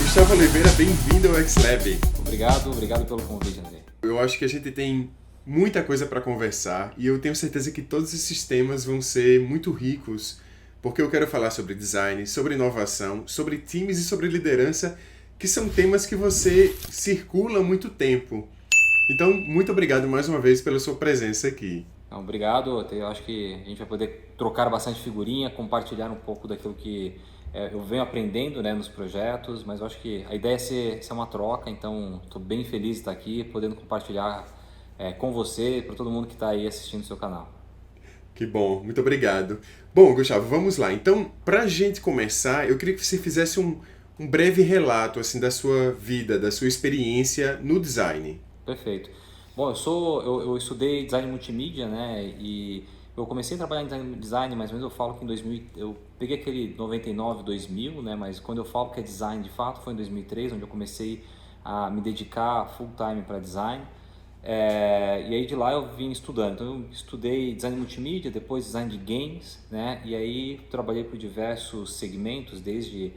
Gustavo Oliveira, bem-vindo ao XLab. Obrigado pelo convite, André. Eu acho que a gente tem muita coisa para conversar e eu tenho certeza que todos esses temas vão ser muito ricos, porque eu quero falar sobre design, sobre inovação, sobre times e sobre liderança, que são temas que você circula há muito tempo. Então, muito obrigado mais uma vez pela sua presença aqui. Então, obrigado, eu acho que a gente vai poder trocar bastante figurinha, compartilhar um pouco daquilo que eu venho aprendendo, né, nos projetos, mas eu acho que a ideia é ser uma troca, então estou bem feliz de estar aqui, podendo compartilhar com você e para todo mundo que está aí assistindo o seu canal. Que bom, muito obrigado. Bom, Gustavo, vamos lá. Então, para a gente começar, eu queria que você fizesse um breve relato assim, da sua vida, da sua experiência no design. Perfeito. Bom, eu estudei design multimídia, né, e eu comecei a trabalhar em design, mais ou menos eu falo que em 2000, eu peguei aquele 99, 2000, né, mas quando eu falo que é design de fato foi em 2003, onde eu comecei a me dedicar full time para design. E aí de lá eu vim estudando. Então eu estudei design multimídia, depois design de games, né, e aí trabalhei por diversos segmentos, desde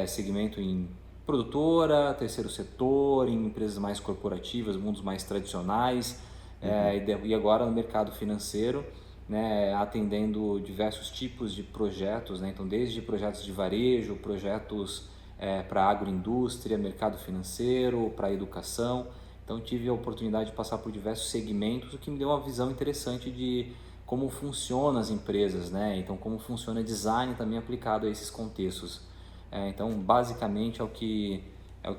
segmento em produtora, terceiro setor, em empresas mais corporativas, mundos mais tradicionais, e agora no mercado financeiro, né, atendendo diversos tipos de projetos, né, então desde projetos de varejo, projetos para agroindústria, mercado financeiro, para educação. Então tive a oportunidade de passar por diversos segmentos, o que me deu uma visão interessante de como funcionam as empresas, né? Então como funciona design também aplicado a esses contextos. Então basicamente é o que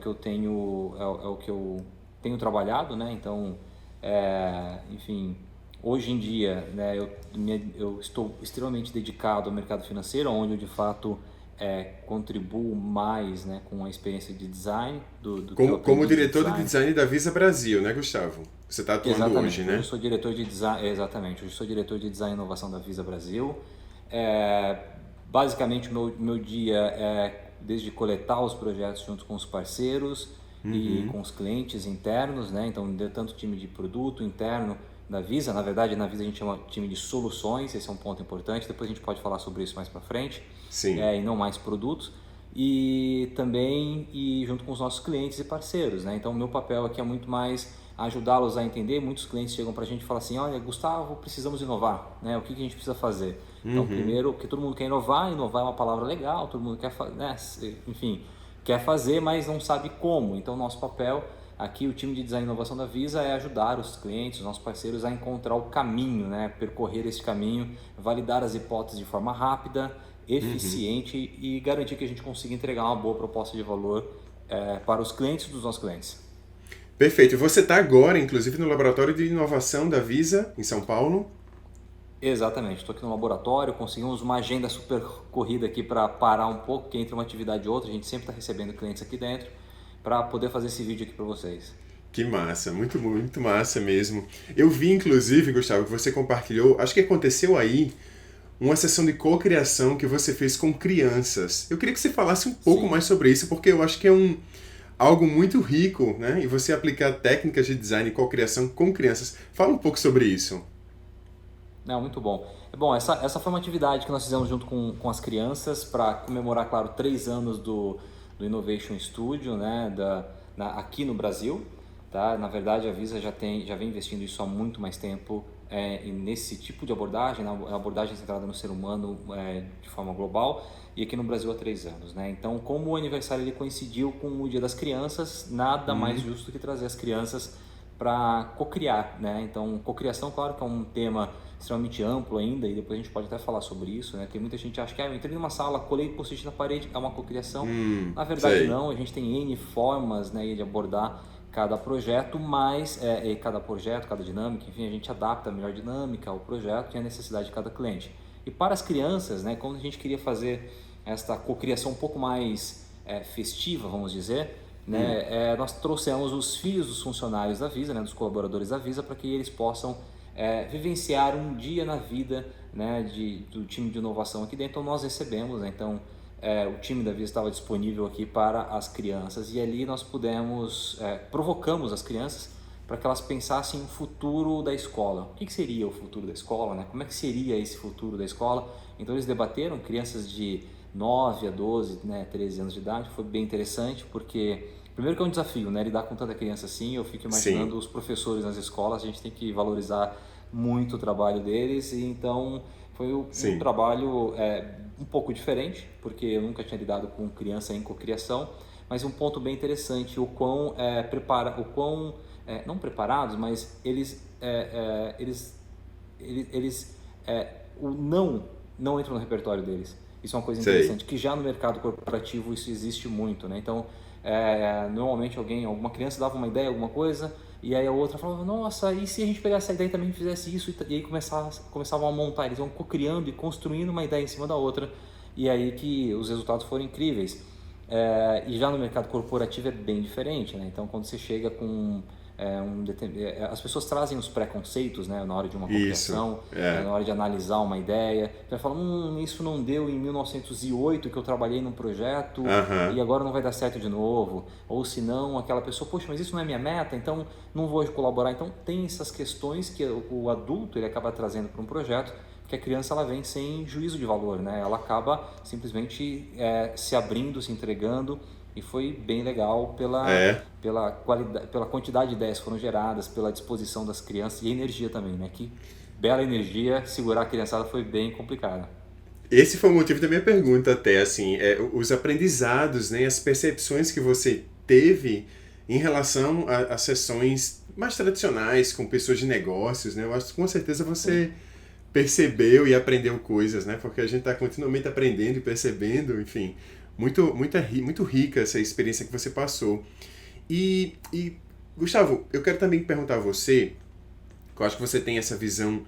eu tenho trabalhado, né? Então enfim, hoje em dia, né, eu estou extremamente dedicado ao mercado financeiro, onde eu de fato contribuo mais, né, com a experiência de design do que eu Como aprendi de diretor de design. design da Visa Brasil, né, Gustavo? Você está atuando Exatamente, hoje, hoje eu né? sou diretor de design, exatamente, hoje eu sou diretor de design e inovação da Visa Brasil. Basicamente o meu dia é desde coletar os projetos junto com os parceiros e com os clientes internos, né? Então tanto time de produto interno da Visa, na verdade na Visa a gente chama time de soluções, esse é um ponto importante, depois a gente pode falar sobre isso mais para frente, Sim. e não mais produtos. E também junto com os nossos clientes e parceiros, né? Então o meu papel aqui é muito mais ajudá-los a entender. Muitos clientes chegam para a gente e falam assim: olha, Gustavo, precisamos inovar, né? O que a gente precisa fazer? Então primeiro, porque todo mundo quer inovar é uma palavra legal, todo mundo quer, né? Enfim, quer fazer, mas não sabe como. Então nosso papel aqui, o time de design e inovação da Visa, é ajudar os clientes, os nossos parceiros a encontrar o caminho, né? Percorrer esse caminho, validar as hipóteses de forma rápida, eficiente e garantir que a gente consiga entregar uma boa proposta de valor para os clientes dos nossos clientes. Perfeito. Você está agora, inclusive, no Laboratório de Inovação da Visa, em São Paulo. Exatamente, estou aqui no laboratório, conseguimos uma agenda super corrida aqui para parar um pouco, que entre uma atividade e outra, a gente sempre está recebendo clientes aqui dentro, para poder fazer esse vídeo aqui para vocês. Que massa, muito, muito massa mesmo. Eu vi, inclusive, Gustavo, que você compartilhou, acho que aconteceu aí, uma sessão de cocriação que você fez com crianças. Eu queria que você falasse um pouco Sim. mais sobre isso, porque eu acho que é algo muito rico, né? E você aplicar técnicas de design e cocriação com crianças. Fala um pouco sobre isso. Não, muito bom. Bom, essa foi uma atividade que nós fizemos junto com as crianças para comemorar, claro, 3 anos do Innovation Studio, né, aqui no Brasil. Tá? Na verdade, a Visa já vem investindo isso há muito mais tempo nesse tipo de abordagem, na abordagem centrada no ser humano de forma global, e aqui no Brasil há 3 anos. Né? Então, como o aniversário ele coincidiu com o Dia das Crianças, nada mais justo que trazer as crianças para cocriar. Né? Então, cocriação, claro que é um tema extremamente amplo ainda, e depois a gente pode até falar sobre isso, né? Tem muita gente que acha que eu entrei numa sala, colei post-it na parede, é uma cocriação. Na verdade Sei. não, a gente tem N formas, né, de abordar cada projeto, mas cada projeto, cada dinâmica, enfim, a gente adapta a melhor dinâmica ao projeto e à necessidade de cada cliente. E para as crianças, né, quando a gente queria fazer esta cocriação um pouco mais festiva, vamos dizer, né, nós trouxemos os filhos dos funcionários da Visa, né, dos colaboradores da Visa, para que eles possam vivenciar um dia na vida, né, do time de inovação aqui dentro. Então nós recebemos, né, então o time da Visa estava disponível aqui para as crianças, e ali nós provocamos as crianças para que elas pensassem o futuro da escola. O que seria o futuro da escola, né? Como é que seria esse futuro da escola? Então eles debateram, crianças de 9 a 12, né, 13 anos de idade. Foi bem interessante porque, primeiro que é um desafio, né, lidar com tanta criança assim. Eu fico Sim, imaginando os professores nas escolas, a gente tem que valorizar muito o trabalho deles. E então foi um sim, trabalho um pouco diferente, porque eu nunca tinha lidado com criança em cocriação, mas um ponto bem interessante, o quão não preparados, mas eles o não entra no repertório deles. Isso é uma coisa sei. interessante, que já no mercado corporativo isso existe muito, né? Então, normalmente alguma criança dava uma ideia, alguma coisa, e aí a outra falava, nossa, e se a gente pegasse essa ideia e também fizesse isso? E aí começavam a montar, eles vão criando e construindo uma ideia em cima da outra, e aí que os resultados foram incríveis. E já no mercado corporativo é bem diferente, né? Então, quando você chega com as pessoas trazem os preconceitos, né, na hora de uma Isso. cocriação, É. na hora de analisar uma ideia. Já fala, isso não deu em 1908 que eu trabalhei num projeto e Aham. agora não vai dar certo de novo. Ou se não, aquela pessoa, poxa, mas isso não é minha meta, então não vou colaborar. Então tem essas questões que o adulto ele acaba trazendo para um projeto, que a criança ela vem sem juízo de valor, né? Ela acaba simplesmente se abrindo, se entregando, e foi bem legal É. pela qualidade, pela quantidade de ideias que foram geradas, pela disposição das crianças e a energia também, né? Que bela energia, segurar a criançada foi bem complicado. Esse foi o motivo da minha pergunta até, assim, os aprendizados, né, as percepções que você teve em relação a sessões mais tradicionais com pessoas de negócios, né? Eu acho que com certeza Sim. você percebeu e aprendeu coisas, né? Porque a gente está continuamente aprendendo e percebendo, enfim, muito rica essa experiência que você passou. Gustavo, eu quero também perguntar a você, que eu acho que você tem essa visão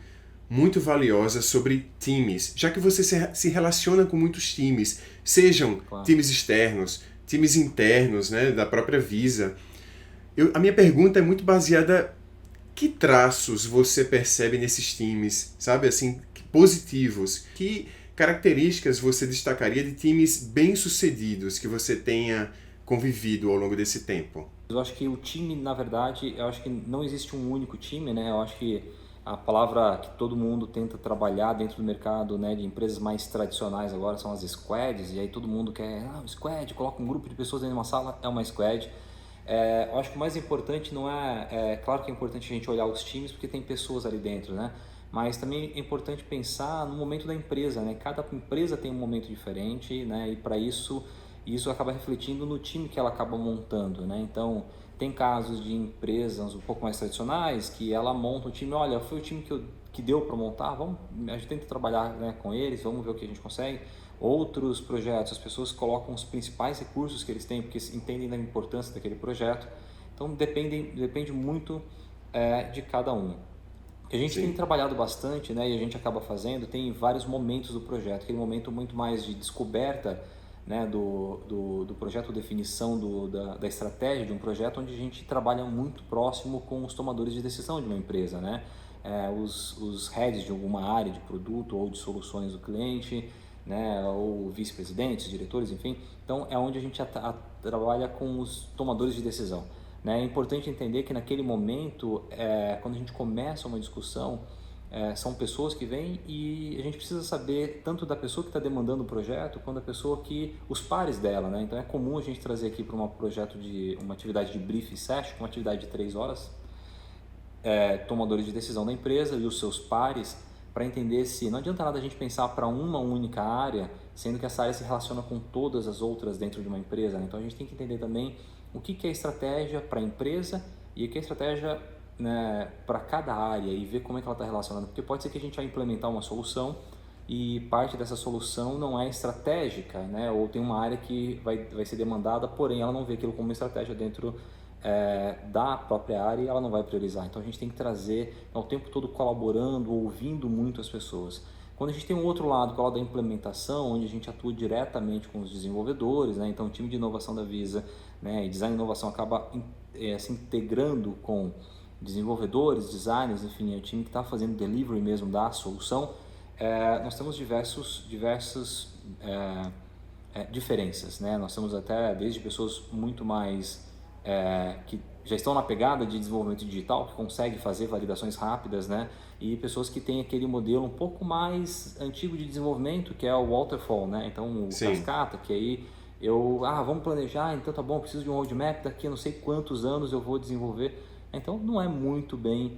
muito valiosa sobre times, já que você se relaciona com muitos times, sejam Claro. times externos, times internos, né, da própria Visa. A minha pergunta é muito baseada: que traços você percebe nesses times, sabe, assim, positivos? Que características você destacaria de times bem-sucedidos que você tenha convivido ao longo desse tempo? Eu acho que o time, na verdade, eu acho que não existe um único time, né? Eu acho que a palavra que todo mundo tenta trabalhar dentro do mercado, né, de empresas mais tradicionais agora são as squads, e aí todo mundo quer, um squad, coloca um grupo de pessoas dentro de uma sala, é uma squad. Eu acho que o mais importante não claro que é importante a gente olhar os times porque tem pessoas ali dentro, né? Mas também é importante pensar no momento da empresa, né? Cada empresa tem um momento diferente, né? E para isso acaba refletindo no time que ela acaba montando, né? Então, tem casos de empresas um pouco mais tradicionais que ela monta um time, olha, foi o time que deu para montar, a gente tenta trabalhar, né, com eles, vamos ver o que a gente consegue. Outros projetos, as pessoas colocam os principais recursos que eles têm porque entendem da importância daquele projeto. Então, depende muito de cada um. O que a gente tem Sim, trabalhado bastante, né, e a gente acaba fazendo, tem vários momentos do projeto. Aquele momento muito mais de descoberta, né, do projeto, definição da estratégia de um projeto, onde a gente trabalha muito próximo com os tomadores de decisão de uma empresa, né? Os heads de alguma área de produto ou de soluções do cliente, né, ou vice-presidentes, diretores, enfim. Então, é onde a gente trabalha com os tomadores de decisão. Né? É importante entender que naquele momento, quando a gente começa uma discussão, são pessoas que vêm e a gente precisa saber tanto da pessoa que está demandando o projeto, quanto da pessoa os pares dela, né? Então é comum a gente trazer aqui para uma atividade de brief session, uma atividade de 3 horas, tomadores de decisão da empresa e os seus pares, para entender se não adianta nada a gente pensar para uma única área, sendo que essa área se relaciona com todas as outras dentro de uma empresa, né? Então a gente tem que entender também o que é estratégia para a empresa e o que é estratégia, né, para cada área, e ver como é que ela está relacionando, porque pode ser que a gente vai implementar uma solução e parte dessa solução não é estratégica, né? Ou tem uma área que vai ser demandada, porém ela não vê aquilo como uma estratégia dentro da própria área e ela não vai priorizar. Então a gente tem que trazer, o tempo todo colaborando, ouvindo muito as pessoas. Quando a gente tem um outro lado, que é o lado da implementação, onde a gente atua diretamente com os desenvolvedores, né? Então o time de inovação da Visa, né, e design e inovação acaba se integrando com desenvolvedores, designers, enfim, é o time que está fazendo delivery mesmo da solução. Nós temos diversas diferenças, né? Nós temos até desde pessoas muito mais que já estão na pegada de desenvolvimento digital, que conseguem fazer validações rápidas, né? E pessoas que têm aquele modelo um pouco mais antigo de desenvolvimento, que é o waterfall, né? Então, o Sim. cascata, que aí vamos planejar, então tá bom, preciso de um roadmap, daqui a não sei quantos anos eu vou desenvolver. Então, não é muito bem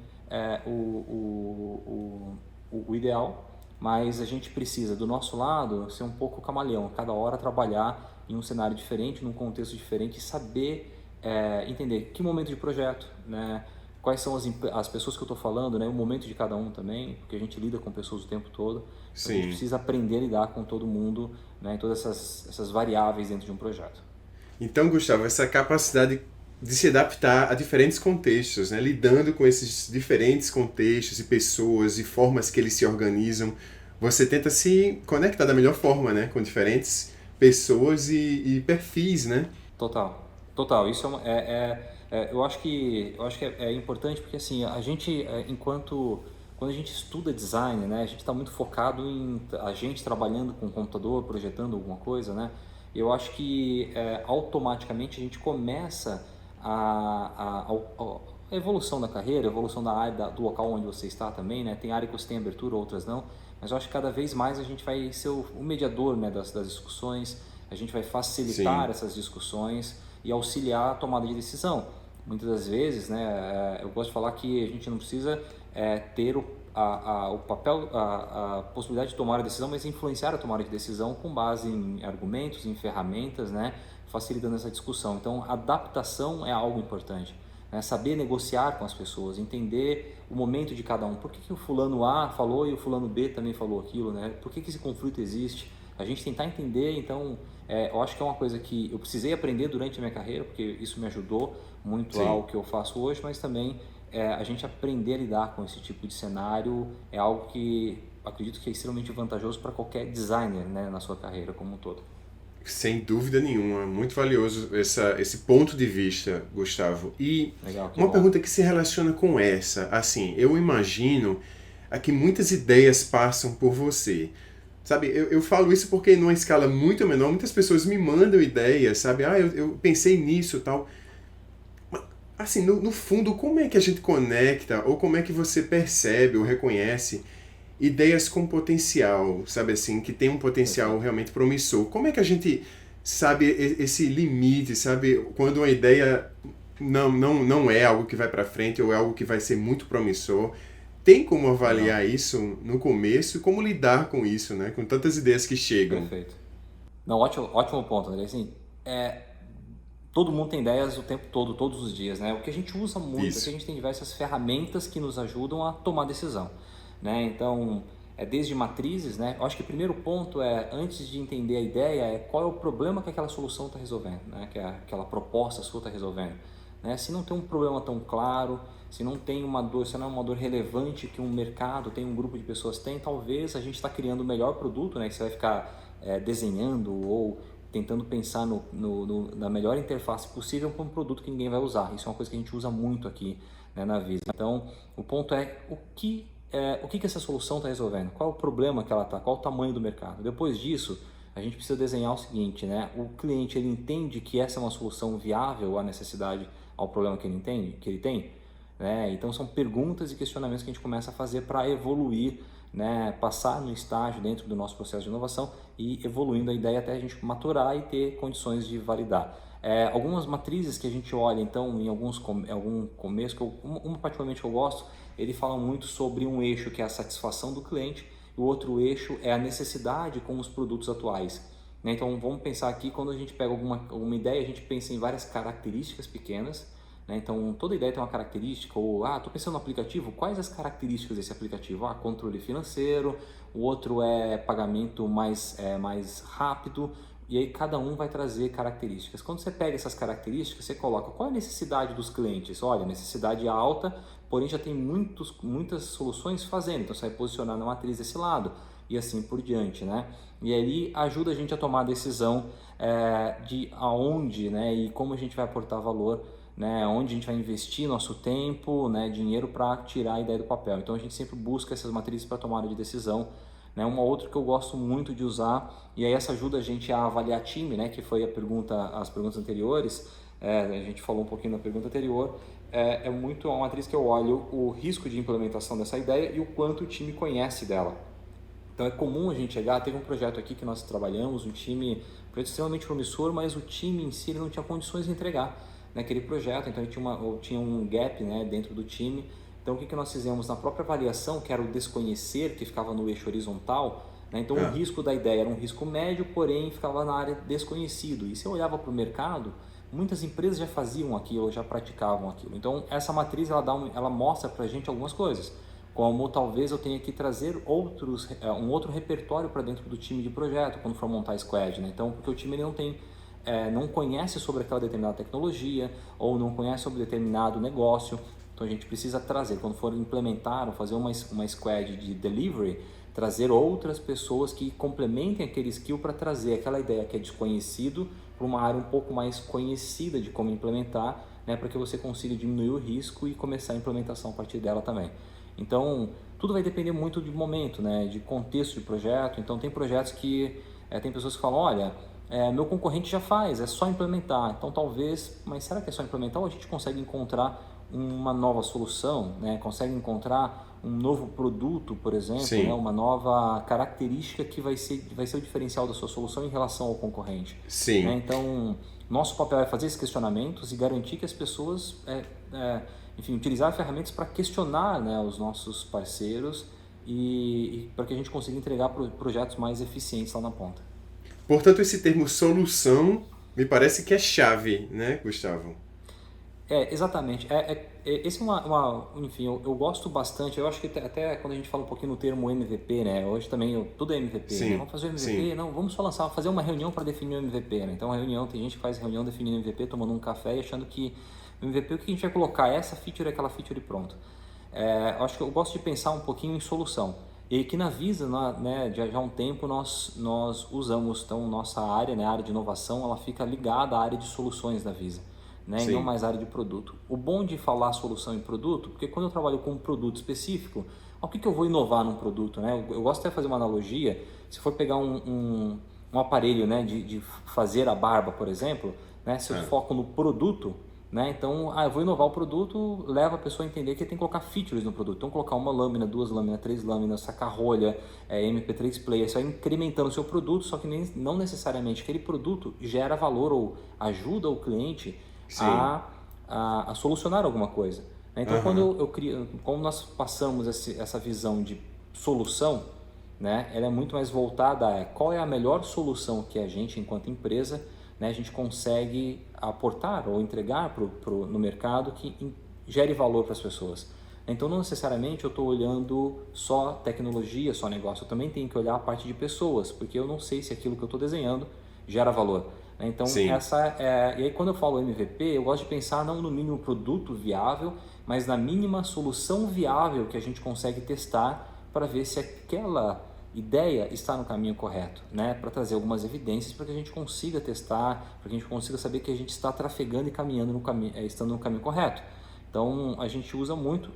o ideal, mas a gente precisa, do nosso lado, ser um pouco camaleão, cada hora trabalhar em um cenário diferente, num contexto diferente e saber entender que momento de projeto, né? Quais são as pessoas que eu estou falando, né? O momento de cada um também, porque a gente lida com pessoas o tempo todo, então a gente Sim. precisa aprender a lidar com todo mundo, né? Em todas essas variáveis dentro de um projeto. Então, Gustavo, essa capacidade de se adaptar a diferentes contextos, né? Lidando com esses diferentes contextos e pessoas e formas que eles se organizam, você tenta se conectar da melhor forma, né? Com diferentes pessoas e perfis, né? Total, total. Isso eu acho que é importante porque assim a gente quando a gente estuda design, né, a gente está muito focado em a gente trabalhando com o computador, projetando alguma coisa, né? Eu acho que automaticamente a gente começa a evolução da carreira, a evolução da área do local onde você está também, né? Tem área que você tem abertura, outras não. Mas eu acho que cada vez mais a gente vai ser o mediador, né, das discussões, a gente vai facilitar Sim, essas discussões e auxiliar a tomada de decisão. Muitas das vezes, né, eu gosto de falar que a gente não precisa ter o papel, a possibilidade de tomar a decisão, mas influenciar a tomada de decisão com base em argumentos, em ferramentas, né, facilitando essa discussão. Então, adaptação é algo importante. Né? Saber negociar com as pessoas, entender o momento de cada um. Por que o fulano A falou e o fulano B também falou aquilo? Né? Por que esse conflito existe? A gente tentar entender, então, eu acho que é uma coisa que eu precisei aprender durante a minha carreira, porque isso me ajudou muito ao sim. que eu faço hoje, mas também a gente aprender a lidar com esse tipo de cenário é algo que acredito que é extremamente vantajoso para qualquer designer, né, na sua carreira como um todo. Sem dúvida nenhuma. Muito valioso esse ponto de vista, Gustavo. E Legal, que uma bom. pergunta que se relaciona com essa. Assim, eu imagino que muitas ideias passam por você. Sabe, eu falo isso porque numa escala muito menor, muitas pessoas me mandam ideias, sabe? Eu pensei nisso e tal. Assim, no fundo, como é que a gente conecta, ou como é que você percebe ou reconhece ideias com potencial, sabe assim, que tem um potencial Perfeito. realmente promissor? Como é que a gente sabe esse limite, sabe? Quando uma ideia não é algo que vai para frente ou é algo que vai ser muito promissor. Tem como Legal. avaliar isso no começo e como lidar com isso, né? Com tantas ideias que chegam. Perfeito. Não, ótimo, ótimo ponto, André. Assim, todo mundo tem ideias o tempo todo, todos os dias, né? O que a gente usa muito é que a Isso. gente tem diversas ferramentas que nos ajudam a tomar decisão, né? Então, desde matrizes, né? Eu acho que o primeiro ponto antes de entender a ideia, qual é o problema que aquela solução está resolvendo, né? Que aquela proposta sua está resolvendo, né? Se não tem um problema tão claro, se não tem uma dor, se não é uma dor relevante que um mercado tem, um grupo de pessoas tem, talvez a gente está criando o melhor produto, né? Que você vai ficar desenhando ou tentando pensar na melhor interface possível para um produto que ninguém vai usar. Isso é uma coisa que a gente usa muito aqui, né, na Visa. Então, o ponto o que essa solução está resolvendo? Qual é o problema que ela está? Qual é o tamanho do mercado? Depois disso, a gente precisa desenhar o seguinte, né? O cliente ele entende que essa é uma solução viável à necessidade, ao problema que ele entende, que ele tem, né? Então são perguntas e questionamentos que a gente começa a fazer para evoluir, né? Passar no estágio dentro do nosso processo de inovação e evoluindo a ideia até a gente maturar e ter condições de validar. Algumas matrizes que a gente olha, então, em algum começo, uma particularmente que eu gosto, ele fala muito sobre um eixo que é a satisfação do cliente e o outro eixo é a necessidade com os produtos atuais. Né? Então, vamos pensar aqui, quando a gente pega alguma ideia, a gente pensa em várias características pequenas, né? Então, toda ideia tem uma característica, ou, estou pensando no aplicativo, quais as características desse aplicativo? Controle financeiro, o outro é pagamento mais rápido, e aí cada um vai trazer características. Quando você pega essas características, você coloca qual é a necessidade dos clientes? Olha, necessidade alta, porém já tem muitas soluções fazendo, então você vai posicionar na matriz desse lado, e assim por diante, né? E aí ajuda a gente a tomar a decisão de aonde, né, e como a gente vai aportar valor, né, onde a gente vai investir nosso tempo, né, dinheiro para tirar a ideia do papel. Então a gente sempre busca essas matrizes para tomada de decisão. Né? Uma outra que eu gosto muito de usar, e aí essa ajuda a gente a avaliar time, né, que foi as perguntas anteriores, a gente falou um pouquinho na pergunta anterior, é muito uma matriz que eu olho o risco de implementação dessa ideia e o quanto o time conhece dela. Então é comum a gente chegar, teve um projeto aqui que nós trabalhamos, um projeto extremamente promissor, mas o time em si ele não tinha condições de entregar naquele projeto, então tinha um gap, né, dentro do time. Então o que nós fizemos na própria avaliação, que era o desconhecer, que ficava no eixo horizontal, né? Então o risco da ideia era um risco médio, porém ficava na área desconhecido. E se eu olhava para o mercado, muitas empresas já faziam aquilo, já praticavam aquilo. Então essa matriz ela mostra para a gente algumas coisas, como talvez eu tenha que trazer um outro repertório para dentro do time de projeto quando for montar squad, né? Então, porque o time ele não conhece sobre aquela determinada tecnologia ou não conhece sobre determinado negócio, então a gente precisa trazer, quando for implementar ou fazer uma squad de delivery, trazer outras pessoas que complementem aquele skill para trazer aquela ideia que é desconhecido para uma área um pouco mais conhecida de como implementar, né, para que você consiga diminuir o risco e começar a implementação a partir dela também. Então, tudo vai depender muito de momento, né, de contexto de projeto. Então, tem projetos que tem pessoas que falam, olha, meu concorrente já faz, é só implementar. Então, talvez, mas será que é só implementar ou a gente consegue encontrar uma nova solução, né? Consegue encontrar um novo produto, por exemplo, né? Uma nova característica que vai ser o diferencial da sua solução em relação ao concorrente. Sim. Né? Então, nosso papel é fazer esses questionamentos e garantir que as pessoas enfim, utilizar ferramentas para questionar, né, os nossos parceiros e para que a gente consiga entregar projetos mais eficientes lá na ponta. Portanto, esse termo solução me parece que é chave, né, Gustavo? Exatamente. Esse enfim, eu gosto bastante, eu acho que até quando a gente fala um pouquinho no termo MVP, né, hoje também tudo é MVP, Sim, né? Vamos fazer o MVP? sim. Não, vamos só fazer uma reunião para definir o MVP, né? Então, tem gente que faz reunião definindo o MVP, tomando um café e achando que o MVP, o que a gente vai colocar? Essa feature, aquela feature e pronto. Eu acho que eu gosto de pensar um pouquinho em solução. E aqui na Visa, né, já há um tempo, nós usamos, então, nossa área, né, a área de inovação, ela fica ligada à área de soluções da Visa, né, e não mais à área de produto. O bom de falar solução em produto, porque quando eu trabalho com um produto específico, o que eu vou inovar num produto? Né? Eu gosto até de fazer uma analogia, se for pegar um aparelho, né, de fazer a barba, por exemplo, né, se eu foco no produto, né? Então, eu vou inovar o produto, leva a pessoa a entender que tem que colocar features no produto. Então, colocar uma lâmina, 2 lâminas, 3 lâminas, saca-rolha, MP3 player, você vai incrementando o seu produto, só que não necessariamente aquele produto gera valor ou ajuda o cliente a solucionar alguma coisa. Então, quando nós passamos essa visão de solução, né, ela é muito mais voltada a qual é a melhor solução que a gente, enquanto empresa, né, a gente consegue aportar ou entregar no mercado que gere valor para as pessoas. Então, não necessariamente eu estou olhando só tecnologia, só negócio, eu também tenho que olhar a parte de pessoas, porque eu não sei se aquilo que eu estou desenhando gera valor. Então, e aí quando eu falo MVP, eu gosto de pensar não no mínimo produto viável, mas na mínima solução viável que a gente consegue testar para ver se aquela ideia está no caminho correto, né? Para trazer algumas evidências para que a gente consiga testar, para que a gente consiga saber que a gente está trafegando e caminhando estando no caminho correto. Então, a gente usa muito.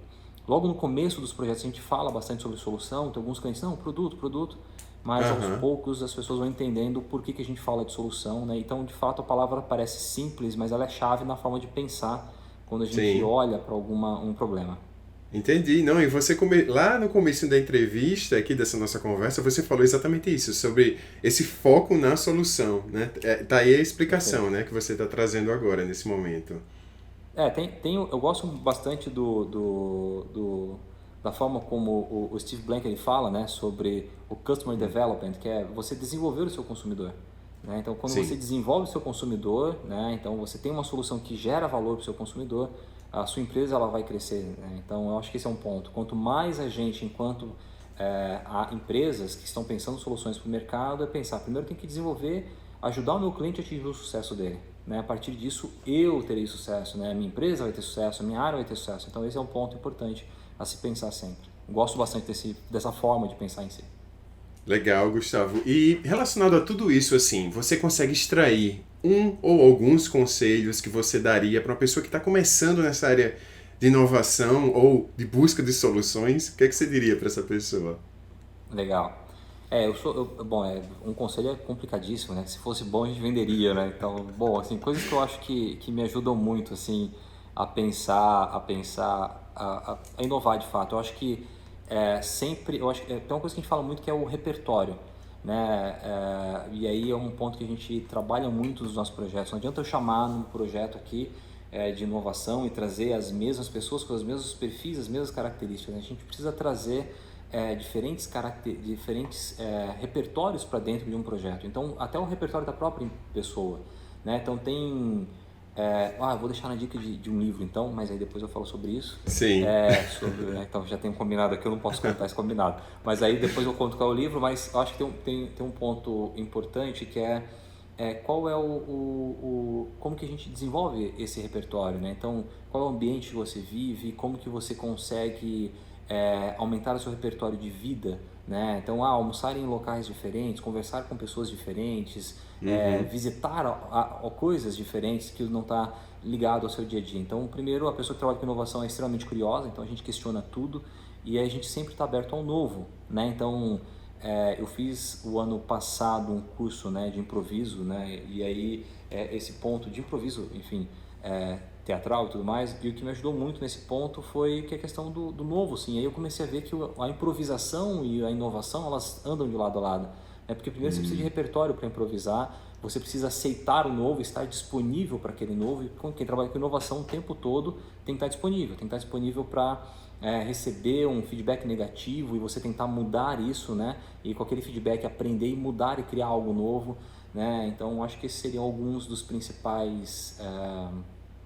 Logo no começo dos projetos a gente fala bastante sobre solução, tem alguns clientes, não, produto, mas aos poucos as pessoas vão entendendo por que a gente fala de solução, né? Então, de fato, a palavra parece simples, mas ela é chave na forma de pensar quando a gente olha para um problema. Entendi. Não, e você lá no começo da entrevista aqui dessa nossa conversa, você falou exatamente isso, sobre esse foco na solução, né? Tá aí a explicação, né, que você está trazendo agora, nesse momento. Eu gosto bastante da forma como o Steve Blank ele fala, né, sobre o Customer Development, que é você desenvolver o seu consumidor. Né? Então, quando você desenvolve o seu consumidor, né, então você tem uma solução que gera valor para o seu consumidor, a sua empresa ela vai crescer. Né? Então, eu acho que esse é um ponto. Quanto mais a gente, enquanto há empresas que estão pensando soluções para o mercado, é pensar, primeiro tem que desenvolver, ajudar o meu cliente a atingir o sucesso dele. Né? A partir disso, eu terei sucesso, né? A minha empresa vai ter sucesso, a minha área vai ter sucesso. Então, esse é um ponto importante a se pensar sempre. Gosto bastante dessa forma de pensar em si. Legal, Gustavo. E relacionado a tudo isso, assim, você consegue extrair um ou alguns conselhos que você daria para uma pessoa que está começando nessa área de inovação ou de busca de soluções? O que é que você diria para essa pessoa? Legal. Bom, um conselho é complicadíssimo, né? Se fosse bom a gente venderia, né? Então, bom, assim, coisas que eu acho que me ajudam muito, assim, a inovar de fato. Eu acho que sempre, eu acho que tem uma coisa que a gente fala muito que é o repertório, né? E aí é um ponto que a gente trabalha muito nos nossos projetos. Não adianta eu chamar num projeto aqui de inovação e trazer as mesmas pessoas com os mesmos perfis, as mesmas características, né? A gente precisa trazer diferentes repertórios para dentro de um projeto. Então, até o repertório da própria pessoa, né? Então, vou deixar na dica de um livro, então, mas aí depois eu falo sobre isso. Sim. Então, já tenho combinado aqui, eu não posso contar esse combinado. Mas aí depois eu conto qual é o livro, mas eu acho que tem um ponto importante que qual é como que a gente desenvolve esse repertório, né? Então, qual é o ambiente que você vive, como que você consegue aumentar o seu repertório de vida, né? Então, almoçar em locais diferentes, conversar com pessoas diferentes, visitar coisas diferentes que não está ligado ao seu dia a dia. Então, primeiro, a pessoa que trabalha com inovação é extremamente curiosa, então a gente questiona tudo e a gente sempre está aberto ao novo, né? Então, eu fiz o ano passado um curso, né, de improviso, né? E aí esse ponto de improviso, enfim, teatral e tudo mais, e o que me ajudou muito nesse ponto foi que a questão do novo, assim. Aí eu comecei a ver que a improvisação e a inovação, elas andam de lado a lado, né? Porque primeiro você precisa de repertório para improvisar, você precisa aceitar o novo, estar disponível para aquele novo, e quem trabalha com inovação o tempo todo tem que estar disponível para receber um feedback negativo e você tentar mudar isso, né? E com aquele feedback aprender e mudar e criar algo novo, né? Então acho que esses seriam alguns dos principais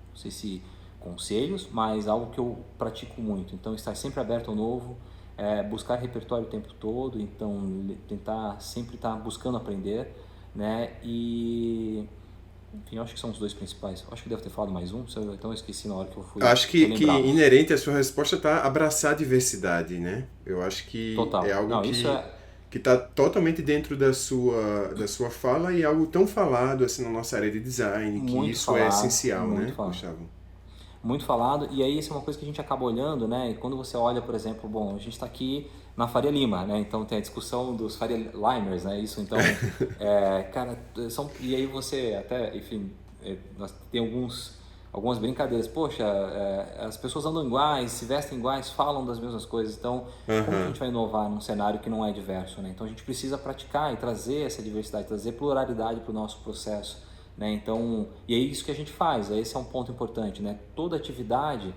não sei se conselhos, mas algo que eu pratico muito. Então, estar sempre aberto ao novo, buscar repertório o tempo todo, então tentar sempre estar buscando aprender, né? E, enfim, eu acho que são os dois principais. Eu acho que devo ter falado mais um, então eu esqueci na hora que eu fui Eu acho que lembrar. inerente à sua resposta está abraçar a diversidade, né? Eu acho que é Total. algo Não, isso que está totalmente dentro da sua fala e algo tão falado assim na nossa área de design, que muito isso é falado, essencial, muito né, falado. Gustavo? Muito falado, e aí isso é uma coisa que a gente acaba olhando, né? E quando você olha, por exemplo, bom, a gente está aqui na Faria Lima, né? Então tem a discussão dos Faria Limers, né? Isso, então, cara, e aí você até, enfim, nós tem algumas brincadeiras. Poxa, as pessoas andam iguais, se vestem iguais, falam das mesmas coisas. Então, como que a gente vai inovar num cenário que não é diverso, né? Então a gente precisa praticar e trazer essa diversidade, trazer pluralidade para o nosso processo. Né? Então, e é isso que a gente faz, esse é um ponto importante, né? Toda atividade,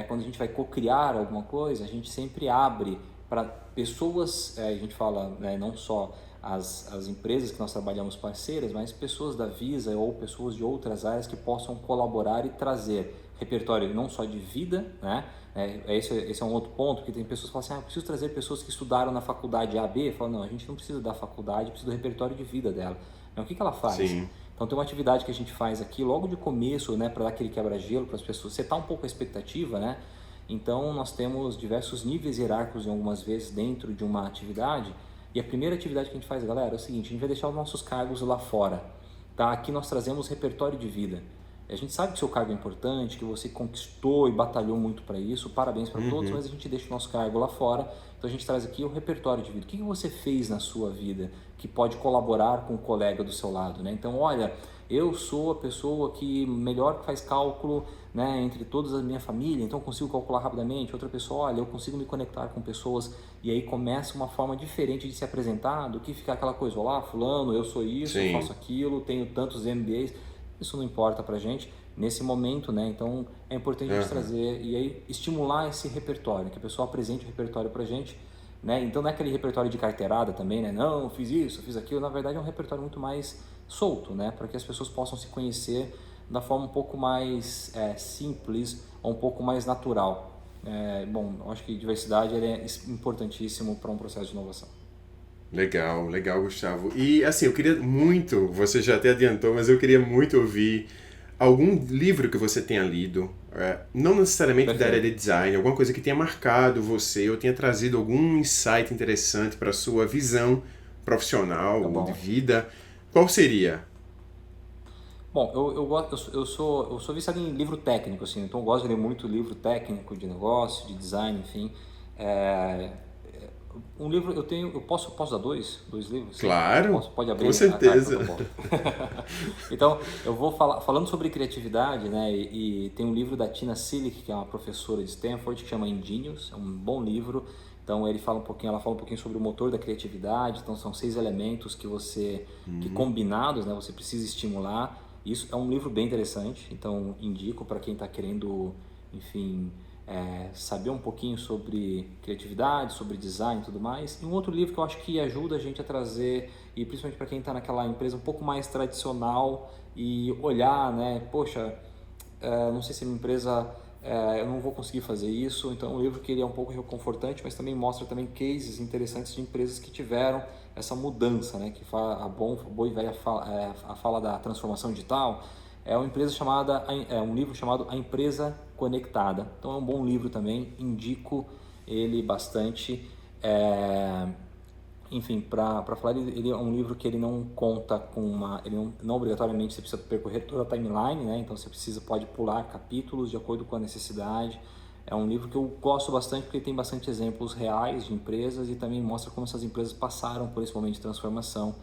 quando a gente vai co-criar alguma coisa, a gente sempre abre para pessoas, a gente fala, né, não só as empresas que nós trabalhamos parceiras, mas pessoas da Visa ou pessoas de outras áreas que possam colaborar e trazer repertório não só de vida, né? Esse é um outro ponto, que tem pessoas que falam assim, eu preciso trazer pessoas que estudaram na faculdade A, B. Eu falo, não, a gente não precisa da faculdade, precisa do repertório de vida dela. Então, o que ela faz? Sim. Então tem uma atividade que a gente faz aqui logo de começo, né, para dar aquele quebra-gelo para as pessoas, setar um pouco a expectativa, né? Então nós temos diversos níveis hierárquicos em algumas vezes dentro de uma atividade, e a primeira atividade que a gente faz, galera, é o seguinte: a gente vai deixar os nossos cargos lá fora, tá? Aqui nós trazemos repertório de vida. A gente sabe que o seu cargo é importante, que você conquistou e batalhou muito para isso, parabéns para todos, mas a gente deixa o nosso cargo lá fora. Então a gente traz aqui o repertório de vida. O que você fez na sua vida que pode colaborar com o colega do seu lado, né? Então, olha, eu sou a pessoa que melhor faz cálculo, né, entre todas a minha família, então eu consigo calcular rapidamente. Outra pessoa, olha, eu consigo me conectar com pessoas, e aí começa uma forma diferente de se apresentar do que ficar aquela coisa, olá, fulano, eu sou isso, Sim. eu faço aquilo, tenho tantos MBAs. Isso não importa pra gente nesse momento, né? Então é importante a gente trazer e aí estimular esse repertório, que a pessoa apresente o repertório pra gente, né? Então não é aquele repertório de carteirada também, né? Não, fiz isso, fiz aquilo. Na verdade é um repertório muito mais solto, né? Para que as pessoas possam se conhecer da forma um pouco mais simples ou um pouco mais natural. Bom, eu acho que diversidade é importantíssimo para um processo de inovação. Legal, legal, Gustavo. E assim, eu queria muito, você já até adiantou, mas eu queria muito ouvir algum livro que você tenha lido, não necessariamente da área de design, alguma coisa que tenha marcado você ou tenha trazido algum insight interessante para a sua visão profissional ou de vida. Qual seria? Bom, eu sou viciado em livro técnico, assim, então eu gosto de ler muito livro técnico de negócio, de design, enfim. Um livro eu posso dar dois livros? Sim, Claro, posso, pode com abrir? Ah, tá, então certeza. tá bom. Então, eu vou falando sobre criatividade, né? E tem um livro da Tina Silic, que é uma professora de Stanford, que chama Ingenious, é um bom livro. Então ela fala um pouquinho sobre o motor da criatividade. Então são 6 elementos que Uhum. combinados, né? Você precisa estimular. Isso é um livro bem interessante. Então indico para quem está querendo, enfim, saber um pouquinho sobre criatividade, sobre design e tudo mais. E um outro livro que eu acho que ajuda a gente a trazer, e principalmente para quem está naquela empresa um pouco mais tradicional e olhar, né? Poxa, não sei se a minha empresa, eu não vou conseguir fazer isso. Então, é um livro que ele é um pouco reconfortante, mas também mostra também cases interessantes de empresas que tiveram essa mudança, né? Que fala, boa e velha a fala da transformação digital. É uma empresa chamada, é um livro chamado A Empresa Conectada. Então, é um bom livro também, indico ele bastante. Enfim, para falar, ele é um livro que ele não conta com ele não obrigatoriamente você precisa percorrer toda a timeline, né? Então você pode pular capítulos de acordo com a necessidade. É um livro que eu gosto bastante porque ele tem bastante exemplos reais de empresas e também mostra como essas empresas passaram por esse momento de transformação.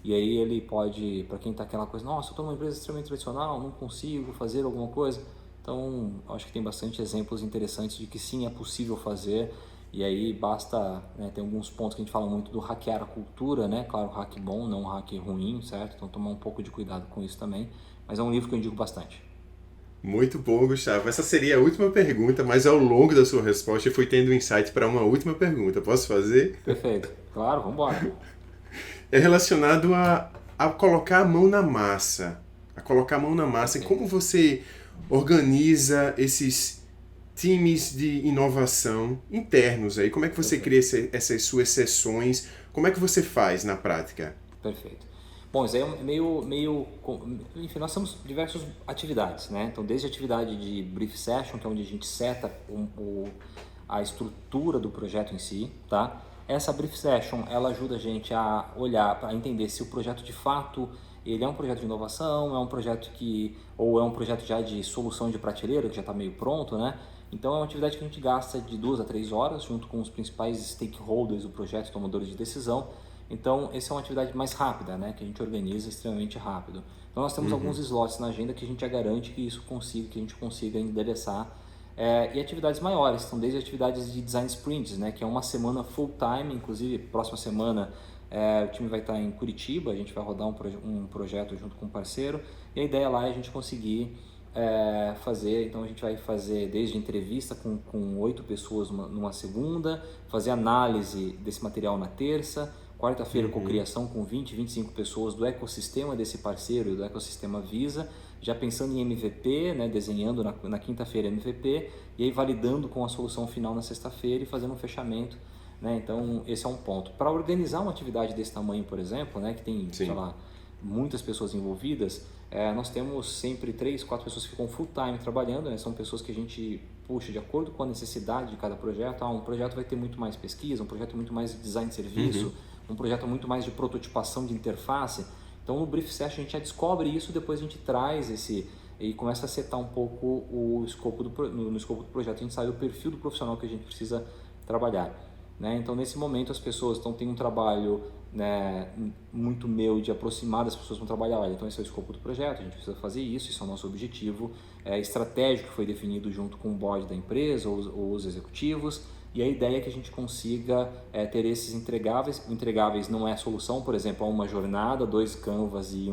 E aí ele pode, para quem está aquela coisa, nossa, eu estou numa empresa extremamente tradicional, não consigo fazer alguma coisa. Então, eu acho que tem bastante exemplos interessantes de que sim, é possível fazer. E aí basta, né, tem alguns pontos que a gente fala muito do hackear a cultura, né? Claro, hack bom, não hack ruim, certo? Então tomar um pouco de cuidado com isso também. Mas é um livro que eu indico bastante. Muito bom, Gustavo. Essa seria a última pergunta, mas ao longo da sua resposta eu fui tendo um insight para uma última pergunta. Posso fazer? Perfeito. Claro, vamos embora. É relacionado a colocar a mão na massa. A colocar a mão na massa. E Perfeito. como você organiza esses times de inovação internos aí? Como é que você cria Perfeito. essas suas sessões? Como é que você faz na prática? Perfeito. Bom, isso aí é enfim, nós temos diversas atividades, né? Então, desde a atividade de brief session, que é onde a gente seta a estrutura do projeto em si, tá? Essa brief session, ela ajuda a gente a olhar, para entender se o projeto de fato, ele é um projeto de inovação, ou é um projeto já de solução de prateleira, que já está meio pronto, né? Então, é uma atividade que a gente gasta de 2 a 3 horas, junto com os principais stakeholders do projeto, tomadores de decisão. Então, essa é uma atividade mais rápida, né, que a gente organiza extremamente rápido. Então, nós temos alguns slots na agenda que a gente já garante que que a gente consiga endereçar. E atividades maiores, são desde atividades de design sprints, né, que é uma semana full time, inclusive próxima semana o time vai estar em Curitiba, a gente vai rodar um projeto junto com um parceiro, e a ideia lá é a gente conseguir fazer, então a gente vai fazer desde entrevista com 8 pessoas numa segunda, fazer análise desse material na terça, quarta-feira cocriação com 20, 25 pessoas do ecossistema desse parceiro, do ecossistema Visa, já pensando em MVP, né, desenhando na quinta-feira MVP, e aí validando com a solução final na sexta-feira e fazendo um fechamento. Né? Então, esse é um ponto. Para organizar uma atividade desse tamanho, por exemplo, né, que tem, sei Sim. lá, muitas pessoas envolvidas, nós temos sempre 3, 4 pessoas que ficam full time trabalhando, né? São pessoas que a gente puxa de acordo com a necessidade de cada projeto. Um projeto vai ter muito mais pesquisa, um projeto muito mais de design de serviço, um projeto muito mais de prototipação de interface. Então no brief session a gente já descobre isso, depois a gente traz e começa a setar um pouco no escopo do projeto. A gente sabe o perfil do profissional que a gente precisa trabalhar. Né? Então nesse momento as pessoas têm um trabalho, né, muito meu de aproximar das pessoas que vão trabalhar. Olha, então esse é o escopo do projeto, a gente precisa fazer isso é o nosso objetivo estratégico que foi definido junto com o board da empresa ou os executivos, e a ideia é que a gente consiga ter esses entregáveis. O entregáveis não é a solução, por exemplo, a uma jornada, 2 canvas e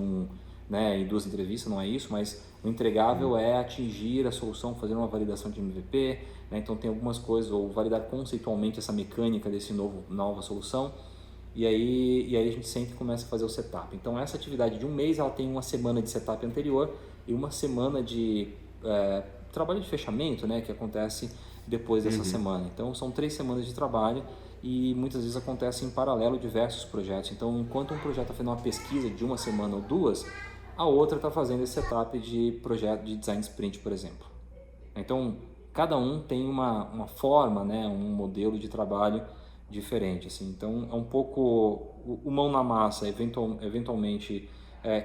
2 entrevistas, não é isso, mas o entregável é atingir a solução, fazer uma validação de MVP, né? Então tem algumas coisas, ou validar conceitualmente essa mecânica desse nova solução, e aí a gente senta e começa a fazer o setup. Então essa atividade de um mês, ela tem uma semana de setup anterior e uma semana de trabalho de fechamento, né, que acontece depois dessa semana. Então são 3 semanas de trabalho e muitas vezes acontece em paralelo diversos projetos. Então enquanto um projeto está fazendo uma pesquisa de uma semana ou 2, a outra está fazendo esse setup de projeto de design sprint, por exemplo. Então cada um tem uma forma, né, um modelo de trabalho diferente, assim. Então é um pouco o mão na massa, eventualmente.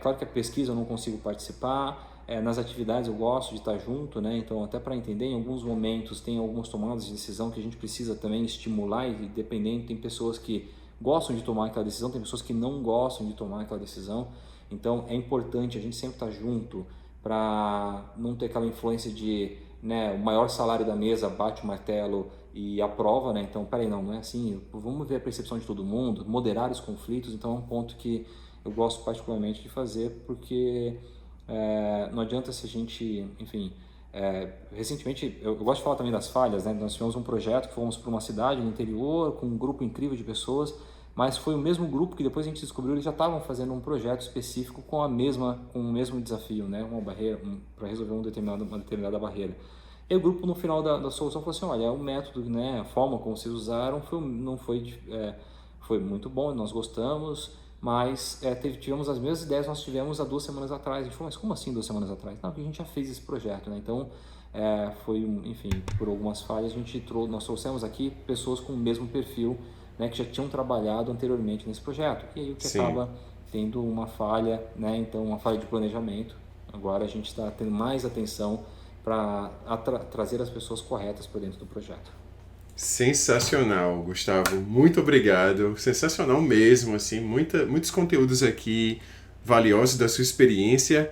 Claro que a pesquisa eu não consigo participar, nas atividades eu gosto de estar junto, né? Então até para entender, em alguns momentos tem algumas tomadas de decisão que a gente precisa também estimular e dependendo, tem pessoas que gostam de tomar aquela decisão, tem pessoas que não gostam de tomar aquela decisão. Então é importante a gente sempre estar junto para não ter aquela influência de, né, o maior salário da mesa bate o martelo e aprova, né? Então, peraí, não é assim, vamos ver a percepção de todo mundo, moderar os conflitos. Então é um ponto que eu gosto particularmente de fazer, porque não adianta se a gente, enfim, recentemente, eu gosto de falar também das falhas, né? Nós tivemos um projeto que fomos para uma cidade no interior com um grupo incrível de pessoas, mas foi o mesmo grupo que depois a gente descobriu, eles já estavam fazendo um projeto específico com o mesmo desafio, né? Uma barreira, para resolver uma determinada barreira. E o grupo no final da solução falou assim, olha, o método, né, a forma como vocês usaram foi muito bom, nós gostamos, mas tivemos as mesmas ideias que nós tivemos há 2 semanas atrás. A gente falou, mas como assim 2 semanas atrás? Não, porque a gente já fez esse projeto, né? Então, enfim, por algumas falhas, nós trouxemos aqui pessoas com o mesmo perfil, né, que já tinham trabalhado anteriormente nesse projeto. E aí o que Sim. acaba tendo uma falha, né? Então, uma falha de planejamento. Agora a gente está tendo mais atenção para trazer as pessoas corretas para dentro do projeto. Sensacional, Gustavo. Muito obrigado. Sensacional mesmo, assim, muitos conteúdos aqui valiosos da sua experiência.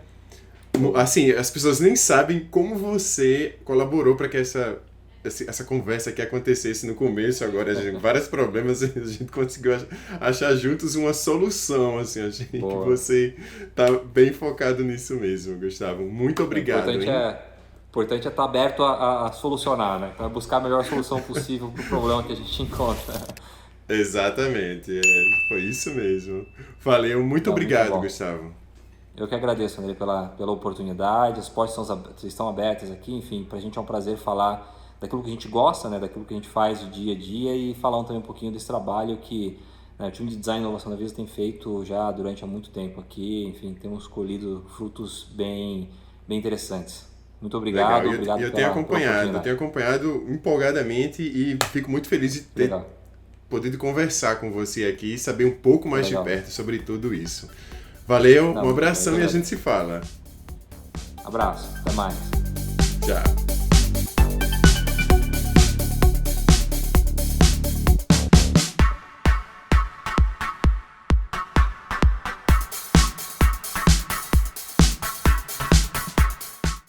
Assim, as pessoas nem sabem como você colaborou para que essa conversa aqui acontecesse no começo. Agora, vários problemas, a gente conseguiu achar juntos uma solução, assim. Achei que você tá bem focado nisso mesmo, Gustavo. Muito obrigado. O importante é estar aberto a solucionar, né? Para buscar a melhor solução possível para o problema que a gente encontra. Exatamente, foi isso mesmo. Valeu, muito obrigado, Gustavo. Eu que agradeço, André, pela oportunidade. As portas estão abertas aqui. Enfim, para a gente é um prazer falar daquilo que a gente gosta, né? Daquilo que a gente faz do dia a dia e falar também um pouquinho desse trabalho que, né, o time de design e inovação da Visa tem feito já durante há muito tempo aqui. Enfim, temos colhido frutos bem interessantes. Muito obrigado. Legal. Obrigado eu tenho acompanhado empolgadamente e fico muito feliz de ter podido conversar com você aqui e saber um pouco mais de perto sobre tudo isso. Valeu, um abração e a gente se fala. Abraço, até mais. Tchau.